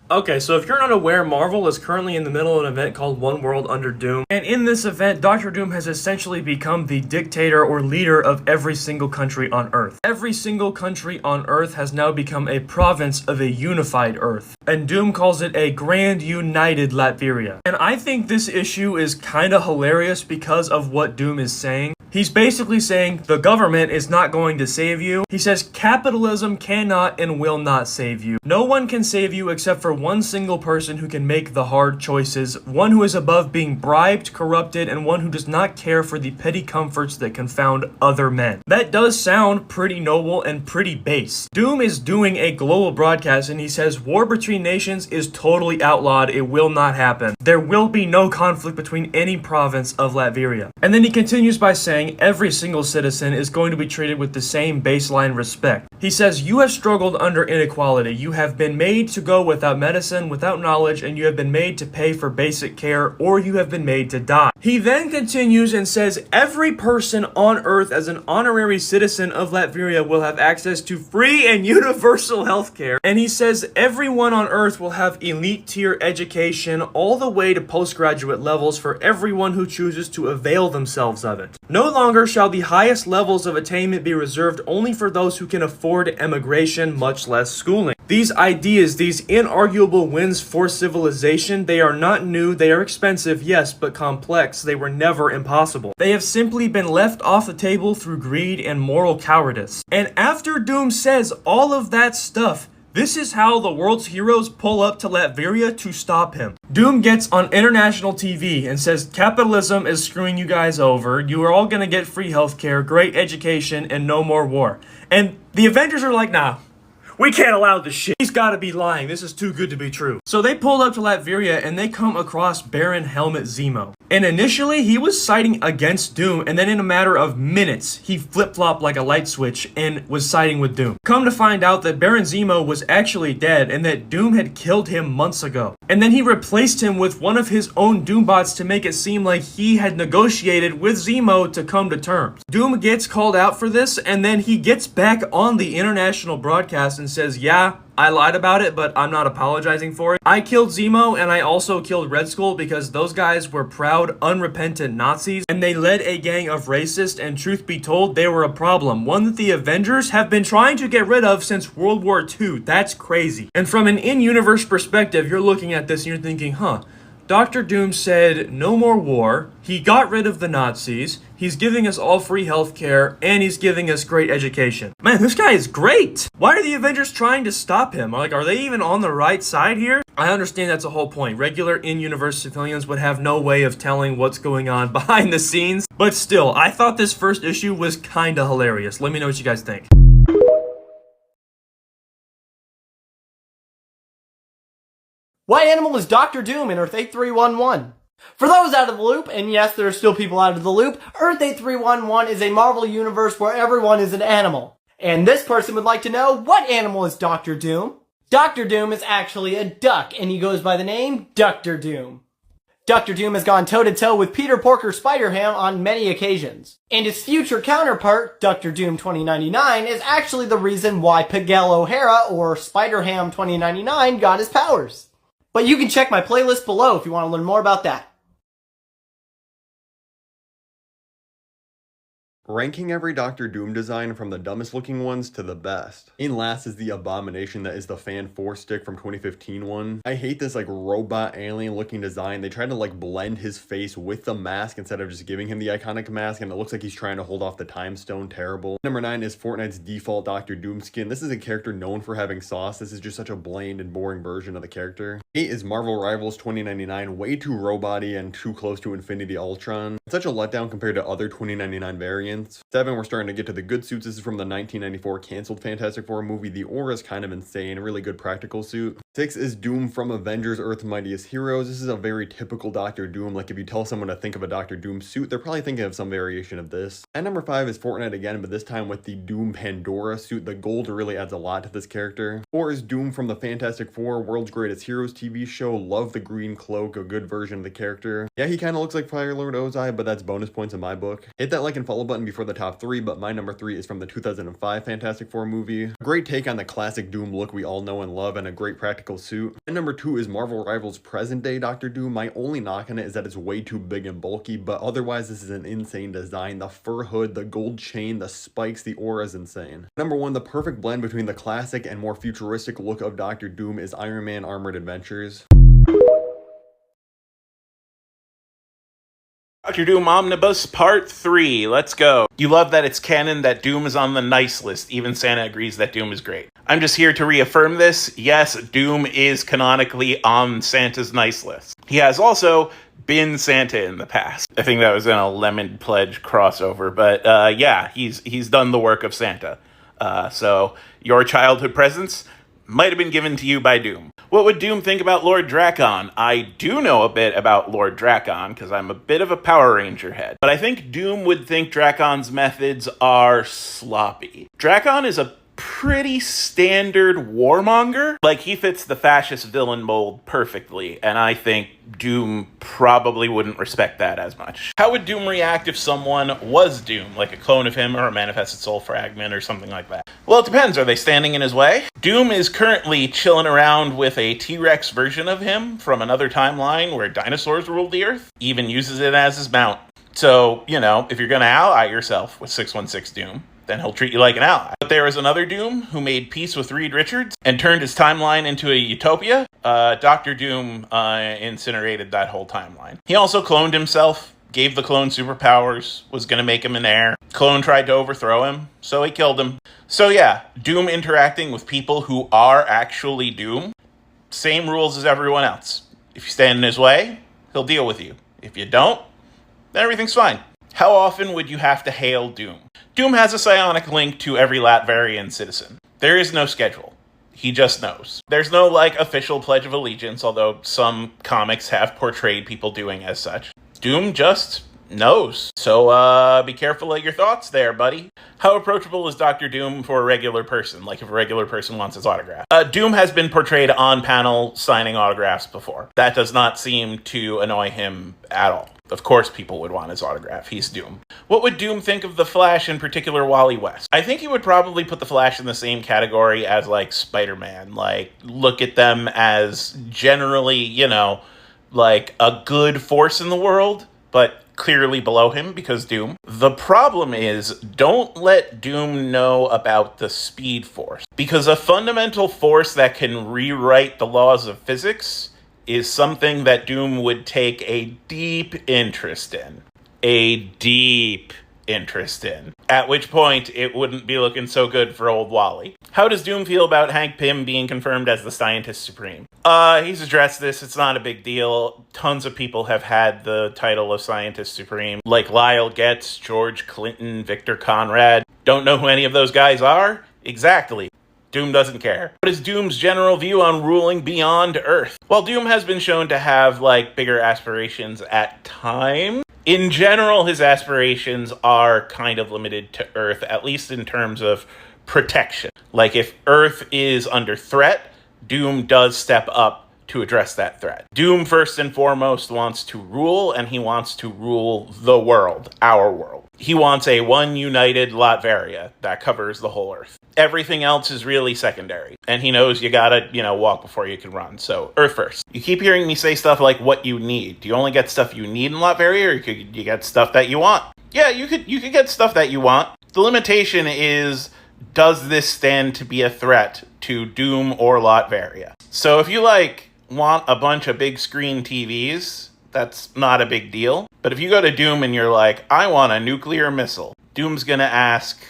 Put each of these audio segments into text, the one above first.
Okay, so if you're not aware, Marvel is currently in the middle of an event called One World Under Doom. And in this event, Doctor Doom has essentially become the dictator or leader of every single country on Earth. Every single country on Earth has now become a province of a unified Earth. And Doom calls it a Grand United Latveria. And I think this issue is kinda hilarious because of what Doom is saying. He's basically saying the government is not going to save you. He says capitalism cannot and will not save you. No one can save you except for one single person who can make the hard choices, one who is above being bribed, corrupted, and one who does not care for the petty comforts that confound other men. That does sound pretty noble and pretty base. Doom is doing a global broadcast and he says war between nations is totally outlawed. It will not happen. There will be no conflict between any province of Latveria. And then he continues by saying every single citizen is going to be treated with the same baseline respect. He says, you have struggled under inequality. You have been made to go without medicine, without knowledge, and you have been made to pay for basic care, or you have been made to die. He then continues and says, every person on Earth as an honorary citizen of Latveria will have access to free and universal healthcare. And he says, everyone on Earth will have elite tier education all the way to postgraduate levels for everyone who chooses to avail themselves of it. No longer shall the highest levels of attainment be reserved only for those who can afford emigration, much less schooling. These ideas, these inarguable wins for civilization, they are not new, they are expensive, yes, but complex. They were never impossible. They have simply been left off the table through greed and moral cowardice. And after Doom says all of that stuff, this is how the world's heroes pull up to Latveria to stop him. Doom gets on international TV and says capitalism is screwing you guys over. You are all gonna get free healthcare, great education, and no more war. And the Avengers are like, nah. We can't allow this shit. He's gotta be lying. This is too good to be true. So they pull up to Latveria and they come across Baron Helmut Zemo. And initially, he was siding against Doom, and then in a matter of minutes, he flip-flopped like a light switch and was siding with Doom. Come to find out that Baron Zemo was actually dead and that Doom had killed him months ago. And then he replaced him with one of his own Doombots to make it seem like he had negotiated with Zemo to come to terms. Doom gets called out for this, and then he gets back on the international broadcast and says, yeah, I lied about it, but I'm not apologizing for it. I killed Zemo and I also killed Red Skull because those guys were proud, unrepentant Nazis and they led a gang of racists, and truth be told, they were a problem. One that the Avengers have been trying to get rid of since World War II. That's crazy. And from an in-universe perspective, you're looking at this and you're thinking, huh, Dr. Doom said no more war, he got rid of the Nazis, he's giving us all free healthcare, and he's giving us great education. Man, this guy is great! Why are the Avengers trying to stop him? Like, are they even on the right side here? I understand that's the whole point. Regular in-universe civilians would have no way of telling what's going on behind the scenes, but still, I thought this first issue was kinda hilarious. Let me know what you guys think. What animal is Doctor Doom in Earth 8311? For those out of the loop, and yes, there are still people out of the loop, Earth 8311 is a Marvel universe where everyone is an animal. And this person would like to know, what animal is Doctor Doom? Doctor Doom is actually a duck, and he goes by the name Doctor Doom. Doctor Doom has gone toe-to-toe with Peter Porker Spider-Ham on many occasions. And his future counterpart, Doctor Doom 2099, is actually the reason why Pigel O'Hara, or Spider-Ham 2099, got his powers. But you can check my playlist below if you want to learn more about that. Ranking every Doctor Doom design from the dumbest looking ones to the best. In last is the abomination that is the Fan 4 stick from 2015 one. I hate this like robot alien looking design. They tried to like blend his face with the mask instead of just giving him the iconic mask, and it looks like he's trying to hold off the time stone. Terrible. Number 9 is Fortnite's default Doctor Doom skin. This is a character known for having sauce. This is just such a bland and boring version of the character. 8 is Marvel Rivals 2099. Way too robot-y and too close to Infinity Ultron. It's such a letdown compared to other 2099 variants. 7, we're starting to get to the good suits. This is from the 1994 canceled Fantastic Four movie. The aura is kind of insane, a really good practical suit. 6 is Doom from Avengers Earth's Mightiest Heroes. This is a very typical Doctor Doom. Like if you tell someone to think of a Doctor Doom suit, they're probably thinking of some variation of this. And number 5 is Fortnite again, but this time with the Doom Pandora suit. The gold really adds a lot to this character. 4 is Doom from the Fantastic Four, World's Greatest Heroes TV show. Love the green cloak, a good version of the character. Yeah, he kind of looks like Fire Lord Ozai, but that's bonus points in my book. Hit that like and follow button before the top 3, but my number 3 is from the 2005 Fantastic Four movie. A great take on the classic Doom look we all know and love, and a great practical tactical suit. And number 2 is Marvel Rivals present day Doctor Doom. My only knock on it is that it's way too big and bulky, but otherwise this is an insane design. The fur hood, the gold chain, the spikes, the aura is insane. Number 1, the perfect blend between the classic and more futuristic look of Doctor Doom is Iron Man Armored Adventures. Doctor Doom Omnibus Part 3, let's go. You love that it's canon that Doom is on the nice list. Even Santa agrees that Doom is great. I'm just here to reaffirm this. Yes, Doom is canonically on Santa's nice list. He has also been Santa in the past. I think that was in a Lemon Pledge crossover, but yeah, he's done the work of Santa. So your childhood presents might have been given to you by Doom. What would Doom think about Lord Drakon? I do know a bit about Lord Drakon, because I'm a bit of a Power Ranger head. But I think Doom would think Drakon's methods are sloppy. Drakon is a pretty standard warmonger. Like, he fits the fascist villain mold perfectly, and I think Doom probably wouldn't respect that as much. How would Doom react if someone was Doom, like a clone of him or a manifested soul fragment or something like that? Well, it depends. Are they standing in his way? Doom is currently chilling around with a T-Rex version of him from another timeline where dinosaurs ruled the Earth. Even uses it as his mount. So, you know, if you're gonna ally yourself with 616 Doom, then he'll treat you like an ally. But there is another Doom who made peace with Reed Richards and turned his timeline into a utopia. Dr. Doom incinerated that whole timeline. He also cloned himself, gave the clone superpowers, was going to make him an heir. Clone tried to overthrow him, so he killed him. So yeah, Doom interacting with people who are actually Doom. Same rules as everyone else. If you stand in his way, he'll deal with you. If you don't, then everything's fine. How often would you have to hail Doom? Doom has a psionic link to every Latvarian citizen. There is no schedule. He just knows. There's no, official Pledge of Allegiance, although some comics have portrayed people doing as such. Doom just knows. So, be careful of your thoughts there, buddy. How approachable is Dr. Doom for a regular person? Like, if a regular person wants his autograph. Doom has been portrayed on panel signing autographs before. That does not seem to annoy him at all. Of course people would want his autograph. He's Doom. What would Doom think of the Flash, in particular Wally West? I think he would probably put the Flash in the same category as, Spider-Man. Look at them as generally, a good force in the world, but clearly below him because Doom. The problem is, don't let Doom know about the Speed Force. Because a fundamental force that can rewrite the laws of physics is something that Doom would take a deep interest in. A deep interest in. At which point, it wouldn't be looking so good for old Wally. How does Doom feel about Hank Pym being confirmed as the Scientist Supreme? He's addressed this. It's not a big deal. Tons of people have had the title of Scientist Supreme. Like Lyle Getz, George Clinton, Victor Conrad. Don't know who any of those guys are? Exactly. Doom doesn't care. What is Doom's general view on ruling beyond Earth? While Doom has been shown to have, bigger aspirations at times, in general, his aspirations are kind of limited to Earth, at least in terms of protection. Like, if Earth is under threat, Doom does step up to address that threat. Doom, first and foremost, wants to rule, and he wants to rule the world, our world. He wants a one united Latveria that covers the whole Earth. Everything else is really secondary. And he knows you gotta, walk before you can run. So, Earth first. You keep hearing me say stuff like what you need. Do you only get stuff you need in Latveria, or could you get stuff that you want? Yeah, you could get stuff that you want. The limitation is, does this stand to be a threat to Doom or Latveria? So if you, want a bunch of big screen TVs, that's not a big deal. But if you go to Doom and you're like, I want a nuclear missile, Doom's gonna ask,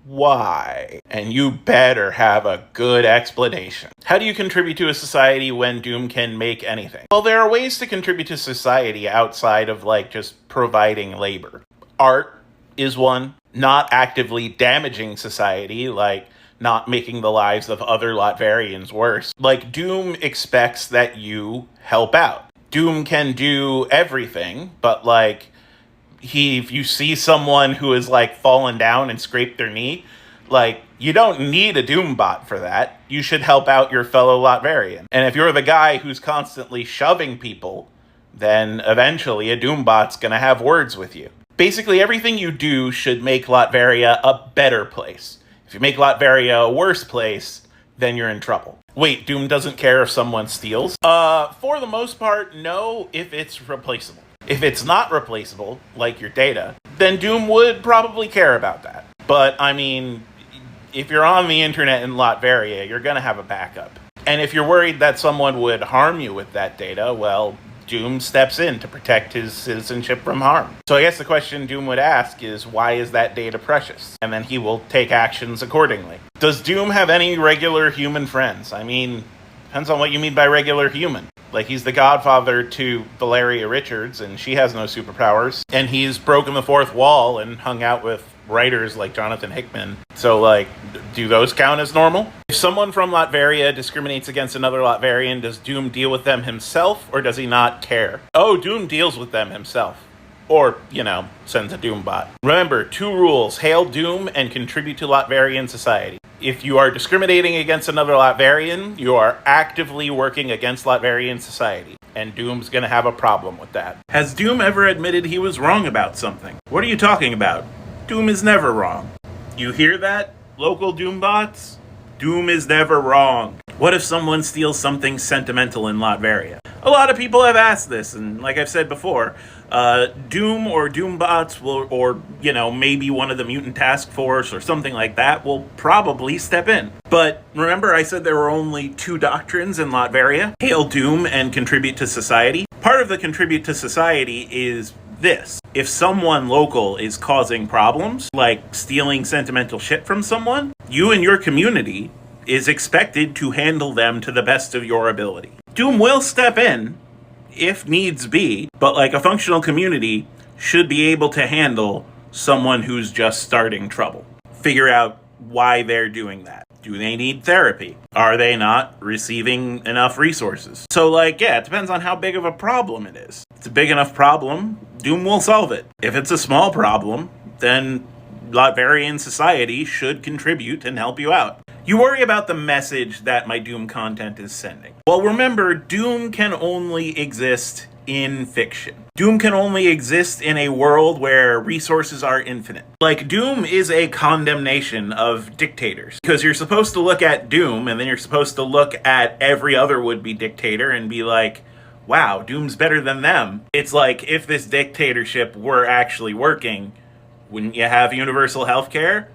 why? And you better have a good explanation. How do you contribute to a society when Doom can make anything? Well, there are ways to contribute to society outside of, just providing labor. Art is one. Not actively damaging society, not making the lives of other Latverians worse. Doom expects that you help out. Doom can do everything, but, if you see someone who is, fallen down and scraped their knee, you don't need a Doom bot for that. You should help out your fellow Latverian. And if you're the guy who's constantly shoving people, then eventually a Doom bot's gonna have words with you. Basically, everything you do should make Latveria a better place. If you make Latveria a worse place, then you're in trouble. Wait, Doom doesn't care if someone steals? For the most part, no, if it's replaceable. If it's not replaceable, like your data, then Doom would probably care about that. But, I mean, if you're on the internet in Latveria, you're going to have a backup. And if you're worried that someone would harm you with that data, well, Doom steps in to protect his citizenship from harm. So I guess the question Doom would ask is, why is that data precious? And then he will take actions accordingly. Does Doom have any regular human friends? I mean, depends on what you mean by regular human. Like, he's the godfather to Valeria Richards, and she has no superpowers. And he's broken the fourth wall and hung out with writers like Jonathan Hickman. So, like, do those count as normal? If someone from Latveria discriminates against another Latverian, does Doom deal with them himself, or does he not care? Oh, Doom deals with them himself. Or, sends a Doom bot. Remember, 2 rules: hail Doom and contribute to Latverian society. If you are discriminating against another Latverian, you are actively working against Latverian society. And Doom's gonna have a problem with that. Has Doom ever admitted he was wrong about something? What are you talking about? Doom is never wrong. You hear that, local Doom bots? Doom is never wrong. What if someone steals something sentimental in Latveria? A lot of people have asked this, and like I've said before, Doom or Doombots will, or maybe one of the Mutant Task Force or something like that will probably step in. But remember I said there were only 2 doctrines in Latveria? Hail Doom and contribute to society. Part of the contribute to society is this: if someone local is causing problems, like stealing sentimental shit from someone, you and your community is expected to handle them to the best of your ability. Doom will step in if needs be, but like a functional community should be able to handle someone who's just starting trouble. Figure out why they're doing that. Do they need therapy? Are they not receiving enough resources? So it depends on how big of a problem it is. If it's a big enough problem, Doom will solve it. If it's a small problem, then Latverian society should contribute and help you out. You worry about the message that my Doom content is sending. Well, remember, Doom can only exist in fiction. Doom can only exist in a world where resources are infinite. Doom is a condemnation of dictators. Because you're supposed to look at Doom, and then you're supposed to look at every other would-be dictator and be like, wow, Doom's better than them. It's like, if this dictatorship were actually working, wouldn't you have universal healthcare?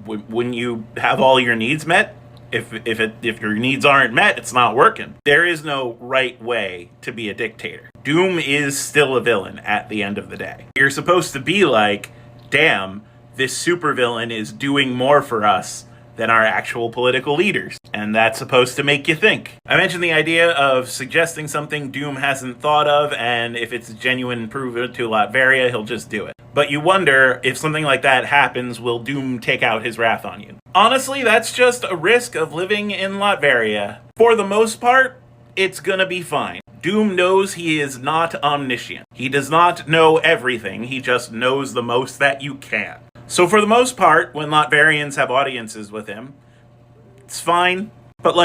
Wouldn't you have all your needs met? If your needs aren't met, it's not working. There is no right way to be a dictator. Doom is still a villain at the end of the day. You're supposed to be like, damn, this supervillain is doing more for us than our actual political leaders. And that's supposed to make you think. I mentioned the idea of suggesting something Doom hasn't thought of, and if it's genuine proven to Latveria, he'll just do it. But you wonder, if something like that happens, will Doom take out his wrath on you? Honestly, that's just a risk of living in Latveria. For the most part, it's gonna be fine. Doom knows he is not omniscient. He does not know everything, he just knows the most that you can. So for the most part, when Latverians have audiences with him, it's fine. But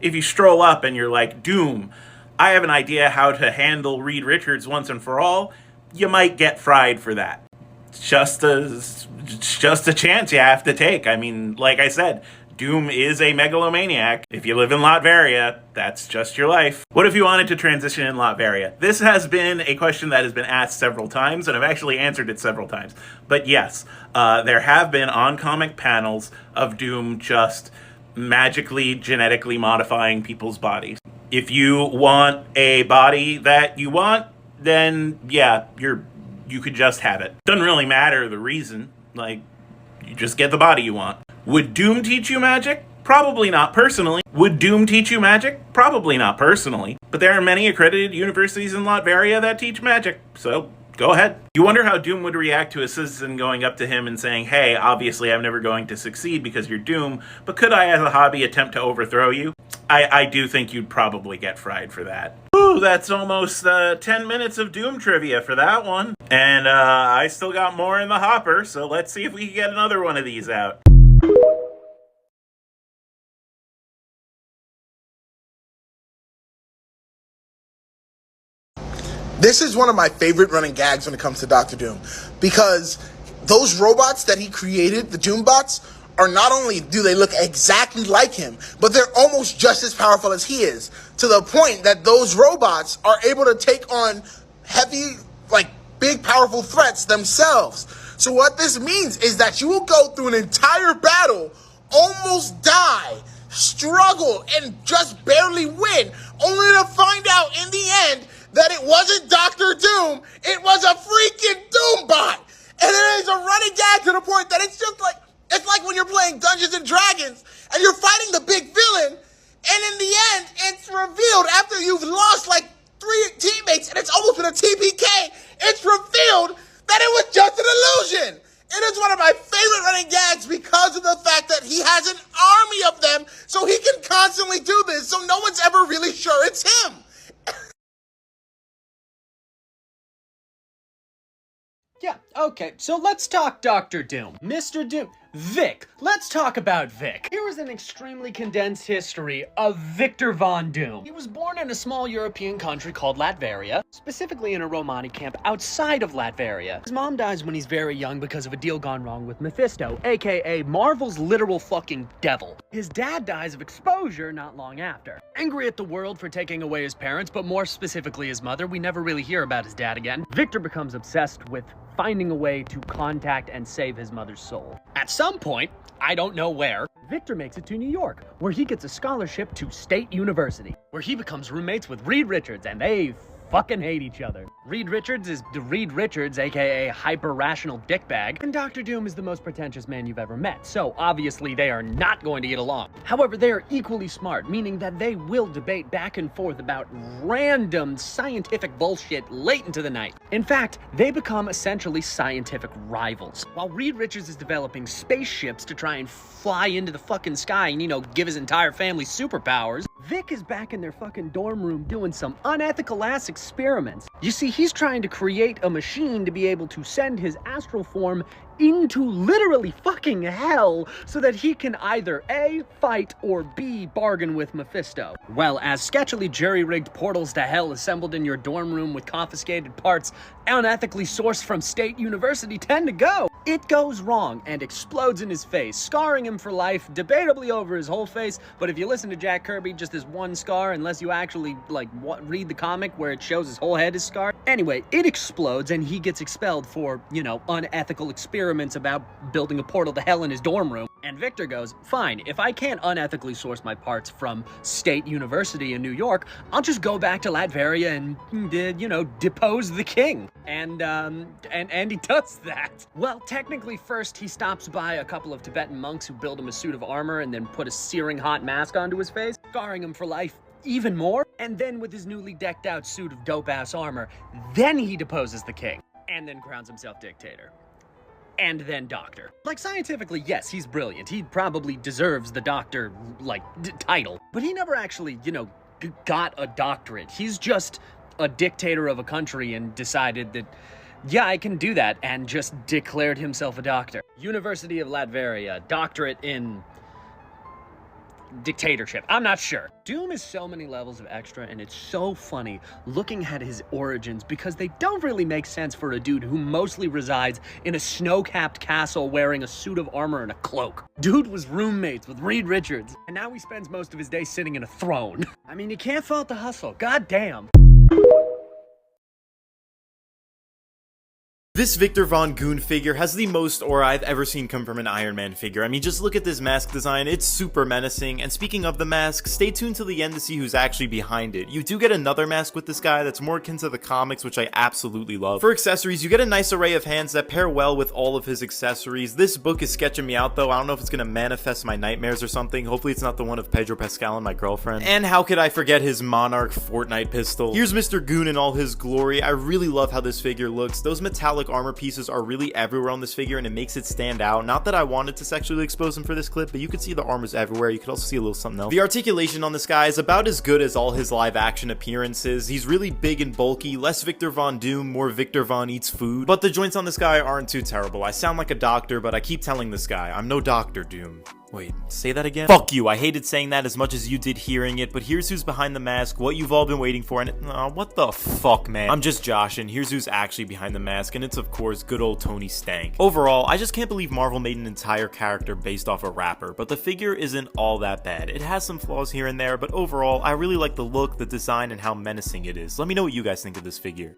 if you stroll up and you're like, Doom, I have an idea how to handle Reed Richards once and for all, you might get fried for that. It's just a chance you have to take. I mean, like I said, Doom is a megalomaniac. If you live in Latveria, that's just your life. What if you wanted to transition in Latveria? This has been a question that has been asked several times, and I've actually answered it several times. But yes, there have been on-comic panels of Doom just magically, genetically modifying people's bodies. If you want a body that you want, then yeah, you could just have it. Doesn't really matter the reason. You just get the body you want. Would Doom teach you magic? Probably not personally. Would Doom teach you magic? Probably not personally. But there are many accredited universities in Latveria that teach magic, so go ahead. You wonder how Doom would react to a citizen going up to him and saying, hey, obviously I'm never going to succeed because you're Doom, but could I as a hobby attempt to overthrow you? I do think you'd probably get fried for that. Ooh, that's almost 10 minutes of Doom trivia for that one. And I still got more in the hopper, so let's see if we can get another one of these out. This is one of my favorite running gags when it comes to Doctor Doom, because those robots that he created, the Doombots, are not only do they look exactly like him, but they're almost just as powerful as he is, to the point that those robots are able to take on heavy, like, big, powerful threats themselves. So what this means is that you will go through an entire battle, almost die, struggle, and just barely win, only to find out in the end that it wasn't Dr. Doom, it was a freaking Doombot! And it is a running gag to the point that it's just like, it's like when you're playing Dungeons and Dragons and you're fighting the big villain, and in the end, it's revealed after you've lost like 3 teammates and it's almost been a TPK, it's revealed that it was just an illusion. It is one of my favorite running gags because of the fact that he has an army of them, so he can constantly do this, so no one's ever really sure it's him. Yeah, okay, so let's talk Dr. Doom. Mr. Doom. Vic. Let's talk about Vic. Here is an extremely condensed history of Victor Von Doom. He was born in a small European country called Latveria, specifically in a Romani camp outside of Latveria. His mom dies when he's very young because of a deal gone wrong with Mephisto, aka Marvel's literal fucking devil. His dad dies of exposure not long after. Angry at the world for taking away his parents, but more specifically his mother, we never really hear about his dad again. Victor becomes obsessed with finding a way to contact and save his mother's soul. At some point, I don't know where, Victor makes it to New York, where he gets a scholarship to State University, where he becomes roommates with Reed Richards, and they fucking hate each other. Reed Richards is Reed Richards, aka hyper-rational dickbag, and Dr. Doom is the most pretentious man you've ever met, so obviously they are not going to get along. However, they are equally smart, meaning that they will debate back and forth about random scientific bullshit late into the night. In fact, they become essentially scientific rivals. While Reed Richards is developing spaceships to try and fly into the fucking sky and, you know, give his entire family superpowers, Vic is back in their fucking dorm room doing some unethical ass experiments. You see, he's trying to create a machine to be able to send his astral form into literally fucking hell so that he can either A, fight, or B, bargain with Mephisto. Well, as sketchily jury-rigged portals to hell assembled in your dorm room with confiscated parts unethically sourced from State University tend to go, it goes wrong and explodes in his face, scarring him for life, debatably over his whole face, but if you listen to Jack Kirby, just this one scar, unless you actually, like, read the comic where it shows his whole head is scarred. Anyway, it explodes and he gets expelled for, you know, unethical experiments about building a portal to hell in his dorm room. And Victor goes, fine, if I can't unethically source my parts from State University in New York, I'll just go back to Latveria and, you know, depose the king. And he does that. Well, technically first he stops by a couple of Tibetan monks who build him a suit of armor and then put a searing hot mask onto his face, scarring him for life even more. And then with his newly decked out suit of dope-ass armor, then he deposes the king. And then crowns himself dictator. And then doctor. Like, scientifically, yes, he's brilliant. He probably deserves the doctor, like, title. But he never actually, you know, got a doctorate. He's just a dictator of a country and decided that, yeah, I can do that, and just declared himself a doctor. University of Latveria, doctorate in dictatorship. I'm not sure. Doom is so many levels of extra, and it's so funny looking at his origins because they don't really make sense for a dude who mostly resides in a snow-capped castle wearing a suit of armor and a cloak. Dude was roommates with Reed Richards, and now he spends most of his day sitting in a throne. I mean, you can't fault the hustle. God damn. This Victor Von Goon figure has the most aura I've ever seen come from an Iron Man figure. I mean, just look at this mask design, it's super menacing, and speaking of the mask, stay tuned till the end to see who's actually behind it. You do get another mask with this guy that's more akin to the comics, which I absolutely love. For accessories, you get a nice array of hands that pair well with all of his accessories. This book is sketching me out though, I don't know if it's gonna manifest my nightmares or something, hopefully it's not the one of Pedro Pascal and my girlfriend. And how could I forget his Monarch Fortnite pistol? Here's Mr. Goon in all his glory. I really love how this figure looks. Those metallic armor pieces are really everywhere on this figure and it makes it stand out. Not that I wanted to sexually expose him for this clip, but you could see the armor's everywhere. You could also see a little something else. The articulation on this guy is about as good as all his live action appearances. He's really big and bulky, less Victor Von Doom, more Victor Von Eats Food. But the joints on this guy aren't too terrible. I sound like a doctor, but I keep telling this guy, I'm no Dr. Doom. Wait, say that again? Fuck you, I hated saying that as much as you did hearing it, but here's who's behind the mask, what you've all been waiting for, and what the fuck, man? I'm just Josh, and here's who's actually behind the mask, and it's of course good old Tony Stank. Overall, I just can't believe Marvel made an entire character based off a rapper, but the figure isn't all that bad. It has some flaws here and there, but overall, I really like the look, the design, and how menacing it is. Let me know what you guys think of this figure.